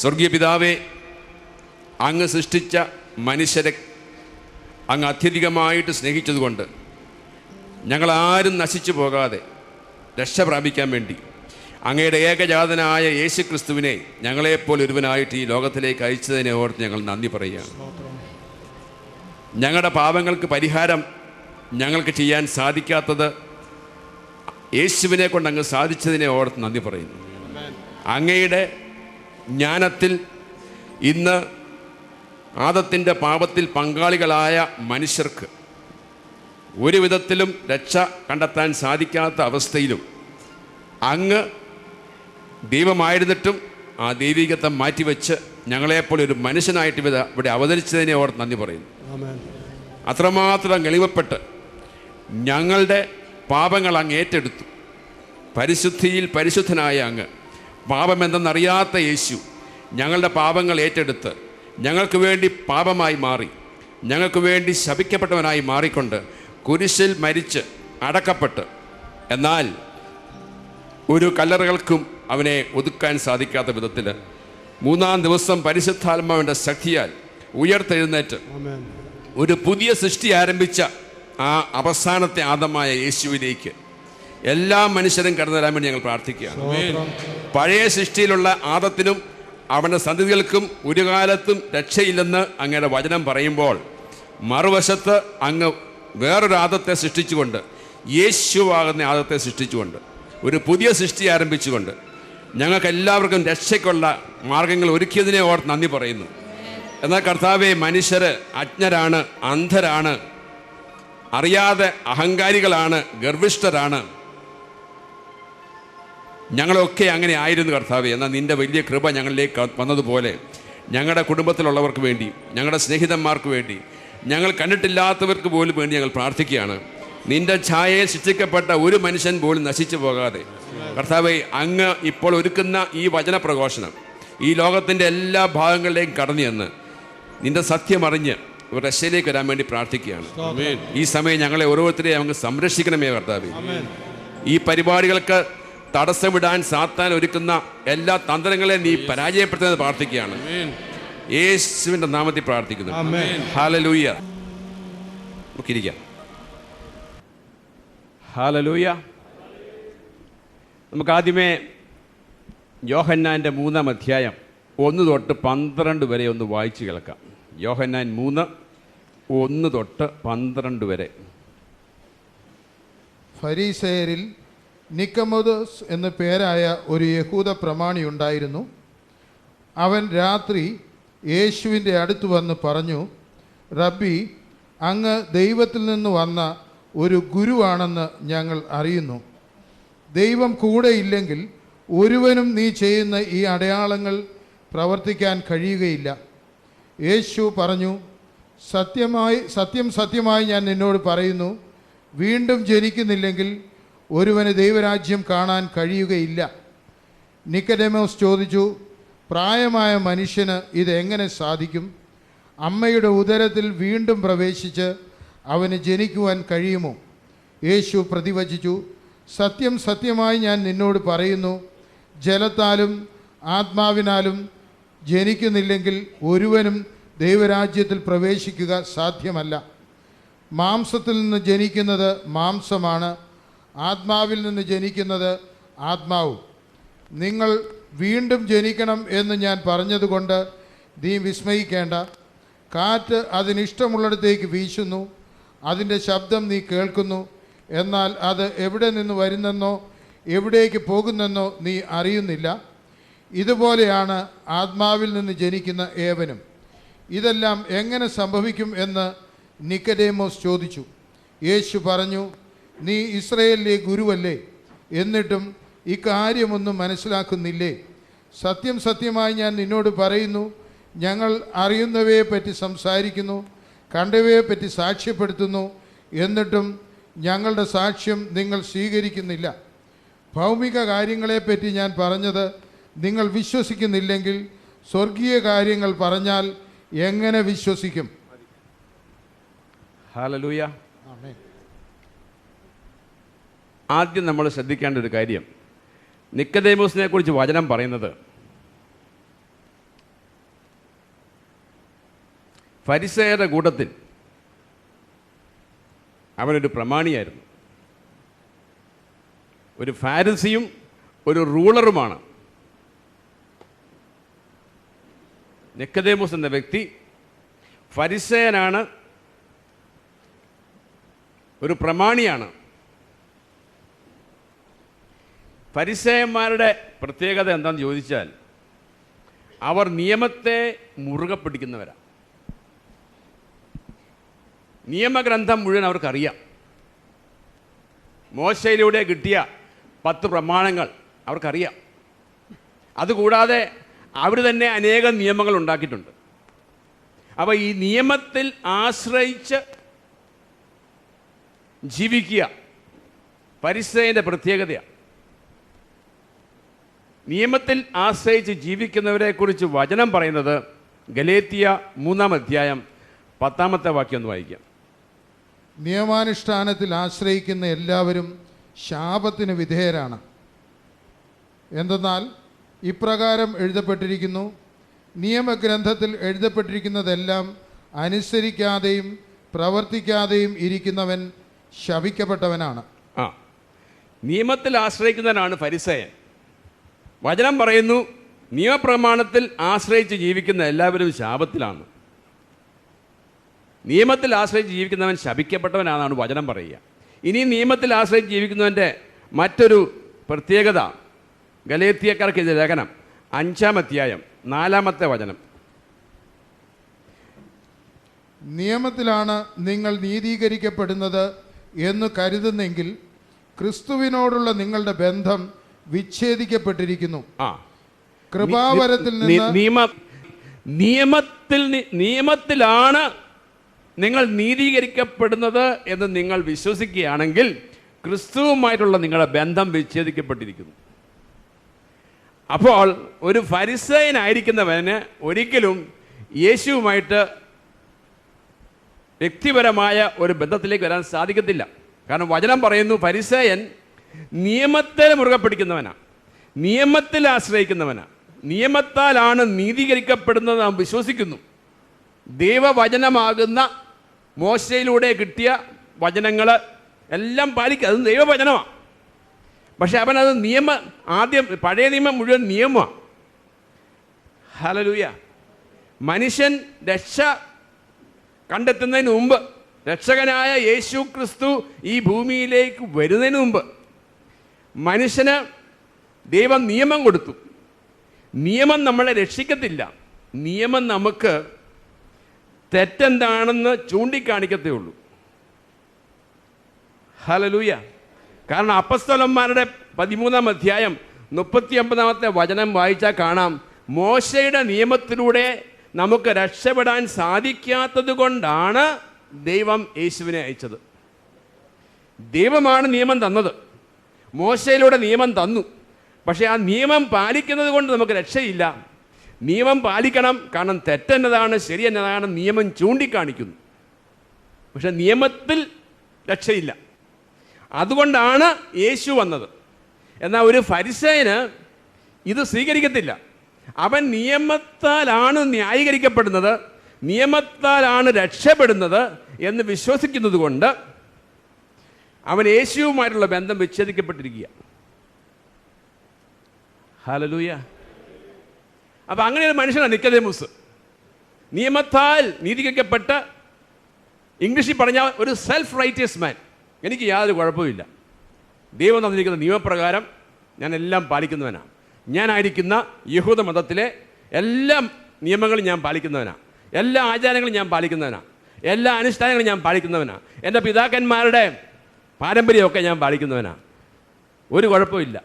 സ്വർഗീയ പിതാവേ, അങ്ങ് സൃഷ്ടിച്ച മനുഷ്യരെ അങ്ങ് അത്യധികമായിട്ട് സ്നേഹിച്ചതുകൊണ്ട് ഞങ്ങളാരും നശിച്ചു പോകാതെ രക്ഷ പ്രാപിക്കാൻ വേണ്ടി അങ്ങയുടെ ഏകജാതനായ യേശു ക്രിസ്തുവിനെ ഞങ്ങളെപ്പോലെ ഒരുവനായിട്ട് ഈ ലോകത്തിലേക്ക് അയച്ചതിനെ ഓർത്ത് ഞങ്ങൾ നന്ദി പറയുകയാണ്. ഞങ്ങളുടെ പാപങ്ങൾക്ക് പരിഹാരം ഞങ്ങൾക്ക് ചെയ്യാൻ സാധിക്കാത്തത് യേശുവിനെ കൊണ്ട് അങ്ങ് സാധിച്ചതിനെ ഓർത്ത് നന്ദി പറയുന്നു. അങ്ങയുടെ ജ്ഞാനത്തിൽ ഇന്ന് ആദത്തിൻ്റെ പാപത്തിൽ പങ്കാളികളായ മനുഷ്യർക്ക് ഒരു വിധത്തിലും രക്ഷ കണ്ടെത്താൻ സാധിക്കാത്ത അവസ്ഥയിലും അങ്ങ് ദൈവമായിരുന്നിട്ടും ആ ദൈവികത്വം മാറ്റിവെച്ച് ഞങ്ങളെപ്പോലെ ഒരു മനുഷ്യനായിട്ട് ഇവിടെ അവതരിച്ചതിനെ ഓർത്ത് നന്ദി പറയുന്നു. അത്രമാത്രം എളിമപ്പെട്ട് ഞങ്ങളുടെ പാപങ്ങൾ അങ്ങ് ഏറ്റെടുത്തു. പരിശുദ്ധിയിൽ പരിശുദ്ധനായ അങ്ങ്, പാപമെന്തെന്നറിയാത്ത യേശു ഞങ്ങളുടെ പാപങ്ങൾ ഏറ്റെടുത്ത് ഞങ്ങൾക്ക് വേണ്ടി പാപമായി മാറി, ഞങ്ങൾക്ക് വേണ്ടി ശപിക്കപ്പെട്ടവനായി മാറിക്കൊണ്ട് കുരിശിൽ മരിച്ച് അടക്കപ്പെട്ട്, എന്നാൽ ഒരു കല്ലറകൾക്കും അവനെ ഒതുക്കാൻ സാധിക്കാത്ത വിധത്തിൽ മൂന്നാം ദിവസം പരിശുദ്ധാത്മാവിൻ്റെ ശക്തിയാൽ ഉയർത്തെഴുന്നേറ്റ് ഒരു പുതിയ സൃഷ്ടി ആരംഭിച്ച ആ അവസാനത്തെ ആദമായ യേശുവിലേക്ക് എല്ലാ മനുഷ്യരും കടന്നു വരാൻ വേണ്ടി ഞങ്ങൾ പ്രാർത്ഥിക്കുകയാണ്. പഴയ സൃഷ്ടിയിലുള്ള ആദത്തിനും അവൻ്റെ സന്തതികൾക്കും ഒരു കാലത്തും രക്ഷയില്ലെന്ന് അങ്ങയുടെ വചനം പറയുമ്പോൾ, മറുവശത്ത് അങ്ങ് വേറൊരു ആദത്തെ സൃഷ്ടിച്ചുകൊണ്ട്, യേശുവാകുന്ന ആദത്തെ സൃഷ്ടിച്ചുകൊണ്ട് ഒരു പുതിയ സൃഷ്ടി ആരംഭിച്ചുകൊണ്ട് ഞങ്ങൾക്ക് എല്ലാവർക്കും രക്ഷയ്ക്കുള്ള മാർഗങ്ങൾ ഒരുക്കിയതിനെ ഓർത്ത് നന്ദി പറയുന്നു. എന്നാൽ കർത്താവെ, മനുഷ്യർ അജ്ഞരാണ്, അന്ധരാണ്, അറിയാതെ അഹങ്കാരികളാണ്, ഗർവിഷ്ഠരാണ്. ഞങ്ങളൊക്കെ അങ്ങനെ ആയിരുന്നു കർത്താവെ. എന്നാൽ നിൻ്റെ വലിയ കൃപ ഞങ്ങളിലേക്ക് വന്നതുപോലെ ഞങ്ങളുടെ കുടുംബത്തിലുള്ളവർക്ക് വേണ്ടി, ഞങ്ങളുടെ സ്നേഹിതന്മാർക്ക് വേണ്ടി, ഞങ്ങൾ കണ്ടിട്ടില്ലാത്തവർക്ക് പോലും വേണ്ടി ഞങ്ങൾ പ്രാർത്ഥിക്കുകയാണ്. നിൻ്റെ ഛായയിൽ സൃഷ്ടിക്കപ്പെട്ട ഒരു മനുഷ്യൻ പോലും നശിച്ചു പോകാതെ കർത്താവെ, അങ്ങ് ഇപ്പോൾ ഒരുക്കുന്ന ഈ വചനപ്രഘോഷണം ഈ ലോകത്തിൻ്റെ എല്ലാ ഭാഗങ്ങളിലേക്കും കടന്നു ചെന്ന് നിൻ്റെ സത്യമറിഞ്ഞ് ഒരു രക്ഷയിലേക്ക് വരാൻ വേണ്ടി പ്രാർത്ഥിക്കുകയാണ്. ഈ സമയം ഞങ്ങളെ ഓരോരുത്തരെയും അങ്ങ് സംരക്ഷിക്കണമേ കർത്താവേ. ഈ പരിപാടികൾക്ക് തടസ്സമിടാൻ സാത്താൻ ഒരുക്കുന്ന എല്ലാ തന്ത്രങ്ങളെയും നീ പരാജയപ്പെടുത്തുന്നത് പ്രാർത്ഥിക്കുകയാണ്. യേശുവിൻ്റെ നാമത്തിൽ പ്രാർത്ഥിക്കുന്നു. ഹല്ലേലൂയ. നമുക്കിരിക്കാം. ഹല്ലേലൂയ. നമുക്ക് ആദ്യമേ യോഹന്നാൻ്റെ 3-ാം അധ്യായം 1 തൊട്ട് 12 വരെ ഒന്ന് വായിച്ച് കേൾക്കാം. യോഹന്നാൻ 3, 1 തൊട്ട് 12 വരെ. ഫരീസയരിൽ നിക്കോമോദോസ് എന്ന പേരായ ഒരു യഹൂദ പ്രമാണി ഉണ്ടായിരുന്നു. അവൻ രാത്രി യേശുവിൻ്റെ അടുത്ത് വന്ന് പറഞ്ഞു, റബ്ബി, അങ്ങ് ദൈവത്തിൽ നിന്ന് വന്ന ഒരു ഗുരുവാണെന്ന് ഞങ്ങൾ അറിയുന്നു. ദൈവം കൂടെയില്ലെങ്കിൽ ഒരുവനും നീ ചെയ്യുന്ന ഈ അടയാളങ്ങൾ പ്രവർത്തിക്കാൻ കഴിയുകയില്ല. യേശു പറഞ്ഞു, സത്യമായി ഞാൻ നിന്നോട് പറയുന്നു, വീണ്ടും ജനിക്കുന്നില്ലെങ്കിൽ ഒരുവന് ദൈവരാജ്യം കാണാൻ കഴിയുകയില്ല. നിക്കോദേമോസ് ചോദിച്ചു, പ്രായമായ മനുഷ്യന് ഇതെങ്ങനെ സാധിക്കും? അമ്മയുടെ ഉദരത്തിൽ വീണ്ടും പ്രവേശിച്ച് അവന് ജനിക്കുവാൻ കഴിയുമോ? യേശു പ്രതിവചിച്ചു, സത്യമായി ഞാൻ നിന്നോട് പറയുന്നു, ജലത്താലും ആത്മാവിനാലും ജനിക്കുന്നില്ലെങ്കിൽ ഒരുവനും ദൈവരാജ്യത്തിൽ പ്രവേശിക്കുക സാധ്യമല്ല. മാംസത്തിൽ നിന്ന് ജനിക്കുന്നത് മാംസമാണ്, ആത്മാവിൽ നിന്ന് ജനിക്കുന്നത് ആത്മാവും. നിങ്ങൾ വീണ്ടും ജനിക്കണം എന്ന് ഞാൻ പറഞ്ഞതുകൊണ്ട് നീ വിസ്മയിക്കേണ്ട. കാറ്റ് അതിനിഷ്ടമുള്ളിടത്തേക്ക് വീശുന്നു, അതിൻ്റെ ശബ്ദം നീ കേൾക്കുന്നു, എന്നാൽ അത് എവിടെ നിന്ന് വരുന്നെന്നോ എവിടേക്ക് പോകുന്നെന്നോ നീ അറിയുന്നില്ല. ഇതുപോലെയാണ് ആത്മാവിൽ നിന്ന് ജനിക്കുന്ന ഏവനും. ഇതെല്ലാം എങ്ങനെ സംഭവിക്കും എന്ന് നിക്കോദേമോസ് ചോദിച്ചു. യേശു പറഞ്ഞു, നീ ഇസ്രായേലിലെ ഗുരുവല്ലേ, എന്നിട്ടും ഇക്കാര്യമൊന്നും മനസ്സിലാക്കുന്നില്ലേ? സത്യമായി ഞാൻ നിന്നോട് പറയുന്നു, ഞങ്ങൾ അറിയുന്നവയെപ്പറ്റി സംസാരിക്കുന്നു, കണ്ടവയെപ്പറ്റി സാക്ഷ്യപ്പെടുത്തുന്നു, എന്നിട്ടും ഞങ്ങളുടെ സാക്ഷ്യം നിങ്ങൾ സ്വീകരിക്കുന്നില്ല. ഭൗമിക കാര്യങ്ങളെപ്പറ്റി ഞാൻ പറഞ്ഞത് നിങ്ങൾ വിശ്വസിക്കുന്നില്ലെങ്കിൽ സ്വർഗീയ കാര്യങ്ങൾ പറഞ്ഞാൽ എങ്ങനെ വിശ്വസിക്കും? ഹല്ലേലൂയ. ആദ്യം നമ്മൾ ശ്രദ്ധിക്കേണ്ട ഒരു കാര്യം, നിക്കോദേമോസിനെ കുറിച്ച് വചനം പറയുന്നത് ഫരിസേയരുടെ കൂട്ടത്തിൽ അവനൊരു പ്രമാണിയായിരുന്നു. ഒരു ഫാരിസിയും ഒരു റൂളറുമാണ്. നിക്കോദേമോസ് എന്ന വ്യക്തി ഫരിസേയനാണ്, ഒരു പ്രമാണിയാണ്. ഫരിസേയന്മാരുടെ പ്രത്യേകത എന്താണെന്ന് ചോദിച്ചാൽ അവർ നിയമത്തെ മുറുകെ പിടിക്കുന്നവരാണ്. നിയമഗ്രന്ഥം മുഴുവൻ അവർക്കറിയാം. മോശയിലൂടെ കിട്ടിയ 10 പ്രമാണങ്ങൾ അവർക്കറിയാം. അതുകൂടാതെ അവർ തന്നെ അനേകം നിയമങ്ങൾ ഉണ്ടാക്കിയിട്ടുണ്ട്. അപ്പോൾ ഈ നിയമത്തിൽ ആശ്രയിച്ച് ജീവിക്കുക ഫരിസേയൻ്റെ പ്രത്യേകതയാണ്. നിയമത്തിൽ ആശ്രയിച്ച് ജീവിക്കുന്നവരെക്കുറിച്ച് വചനം പറയുന്നത് ഗലേത്യ 3-ാം അധ്യായം 10-ാമത്തെ വാക്യം ഒന്ന് വായിക്കാം. നിയമാനുഷ്ഠാനത്തിൽ ആശ്രയിക്കുന്ന എല്ലാവരും ശാപത്തിന് വിധേയരാണ്. എന്തെന്നാൽ ഇപ്രകാരം എഴുതപ്പെട്ടിരിക്കുന്നു, നിയമഗ്രന്ഥത്തിൽ എഴുതപ്പെട്ടിരിക്കുന്നതെല്ലാം അനുസരിക്കാതെയും പ്രവർത്തിക്കാതെയും ഇരിക്കുന്നവൻ ശപിക്കപ്പെട്ടവനാണ്. നിയമത്തിൽ ആശ്രയിക്കുന്നവനാണ് ഫരിസേയൻ. വചനം പറയുന്നു നിയമപ്രമാണത്തിൽ ആശ്രയിച്ച് ജീവിക്കുന്ന എല്ലാവരും ശാപത്തിലാണ്. നിയമത്തിൽ ആശ്രയിച്ച് ജീവിക്കുന്നവൻ ശപിക്കപ്പെട്ടവനാണെന്നാണ് വചനം പറയുക. ഇനി നിയമത്തിൽ ആശ്രയിച്ച് ജീവിക്കുന്നവൻ്റെ മറ്റൊരു പ്രത്യേകത ഗലേത്യക്കാർക്ക് എഴുതിയ ലേഖനം 5-ാം അധ്യായം 4-ാമത്തെ വചനം. നിയമത്തിലാണ് നിങ്ങൾ നീതീകരിക്കപ്പെടുന്നത് എന്ന് കരുതുന്നെങ്കിൽ ക്രിസ്തുവിനോടുള്ള നിങ്ങളുടെ ബന്ധം വിച്ഛേദിക്കപ്പെട്ടിരിക്കുന്നു. കൃപാവരത്തിൽ നിയമത്തിലാണ് നിങ്ങൾ നീതീകരിക്കപ്പെടുന്നത് എന്ന് നിങ്ങൾ വിശ്വസിക്കുകയാണെങ്കിൽ ക്രിസ്തുവുമായിട്ടുള്ള നിങ്ങളുടെ ബന്ധം വിച്ഛേദിക്കപ്പെട്ടിരിക്കുന്നു. അപ്പോൾ ഒരു ഫരിസേയനായിരിക്കുന്നവന് ഒരിക്കലും യേശുവുമായിട്ട് വ്യക്തിപരമായ ഒരു ബന്ധത്തിലേക്ക് വരാൻ സാധിക്കത്തില്ല. കാരണം വചനം പറയുന്നു ഫരിസേയൻ നിയമത്തെ മുറുകെ പിടിക്കുന്നവനാണ്, നിയമത്തിൽ ആശ്രയിക്കുന്നവനാണ്, നിയമത്താലാണ് നീതീകരിക്കപ്പെടുന്നത് നാം വിശ്വസിക്കുന്നു. ദൈവവചനമാകുന്ന മോശയിലൂടെ കിട്ടിയ വചനങ്ങൾ എല്ലാം പാലിക്കുക, അത് ദൈവവചനമാണ്. പക്ഷെ അവനത് ആദ്യം പഴയ നിയമം മുഴുവൻ നിയമമാണ്. ഹല്ലേലൂയ. മനുഷ്യൻ രക്ഷ കണ്ടെത്തുന്നതിന് മുമ്പ്, രക്ഷകനായ യേശു ക്രിസ്തു ഈ ഭൂമിയിലേക്ക് വരുന്നതിന് മുമ്പ് മനുഷ്യന് ദൈവം നിയമം കൊടുത്തു. നിയമം നമ്മളെ രക്ഷിക്കത്തില്ല, നിയമം നമുക്ക് തെറ്റെന്താണെന്ന് ചൂണ്ടിക്കാണിക്കത്തേ ഉള്ളൂ. ഹല്ലേലൂയ. കാരണം അപ്പസ്തലന്മാരുടെ 13-ാം അധ്യായം 39-ാമത്തെ വചനം വായിച്ചാൽ കാണാം, മോശയുടെ നിയമത്തിലൂടെ നമുക്ക് രക്ഷപ്പെടാൻ സാധിക്കാത്തത് കൊണ്ടാണ് ദൈവം യേശുവിനെ അയച്ചത്. ദൈവമാണ് നിയമം തന്നത്, മോശയിലൂടെ നിയമം തന്നു. പക്ഷേ ആ നിയമം പാലിക്കുന്നത് കൊണ്ട് നമുക്ക് രക്ഷയില്ല. നിയമം പാലിക്കണം, കാരണം തെറ്റെന്നതാണ് ശരി എന്നതാണ് നിയമം ചൂണ്ടിക്കാണിക്കുന്നു. പക്ഷെ നിയമത്തിൽ രക്ഷയില്ല. അതുകൊണ്ടാണ് യേശു വന്നത്. എന്നാൽ ഒരു ഫരിസേയന് ഇത് സ്വീകരിക്കത്തില്ല. അവൻ നിയമത്താലാണ് ന്യായീകരിക്കപ്പെടുന്നത്, നിയമത്താലാണ് രക്ഷപ്പെടുന്നത് എന്ന് വിശ്വസിക്കുന്നത് കൊണ്ട് അവൻ യേശുവുമായിട്ടുള്ള ബന്ധം വിച്ഛേദിക്കപ്പെട്ടിരിക്കുക. ഹല്ലേലൂയ. അപ്പം അങ്ങനെ ഒരു മനുഷ്യനാണ് നിക്കോദേമോസ്. നിയമത്താൽ നീതീകരിക്കപ്പെട്ട, ഇംഗ്ലീഷിൽ പറഞ്ഞാൽ ഒരു സെൽഫ് റൈറ്റിയസ് മാൻ. എനിക്ക് യാതൊരു കുഴപ്പമില്ല, ദൈവം തന്നിരിക്കുന്ന നിയമപ്രകാരം ഞാൻ എല്ലാം പാലിക്കുന്നവനാണ്. ഞാനായിരിക്കുന്ന യഹൂദ മതത്തിലെ എല്ലാ നിയമങ്ങളും ഞാൻ പാലിക്കുന്നവനാണ്, എല്ലാ ആചാരങ്ങളും ഞാൻ പാലിക്കുന്നവനാണ്, എല്ലാ അനുഷ്ഠാനങ്ങളും ഞാൻ പാലിക്കുന്നവനാണ്, എൻ്റെ പിതാക്കന്മാരുടെ പാരമ്പര്യമൊക്കെ ഞാൻ പാലിക്കുന്നവനാണ്. ഒരു കുഴപ്പമില്ല.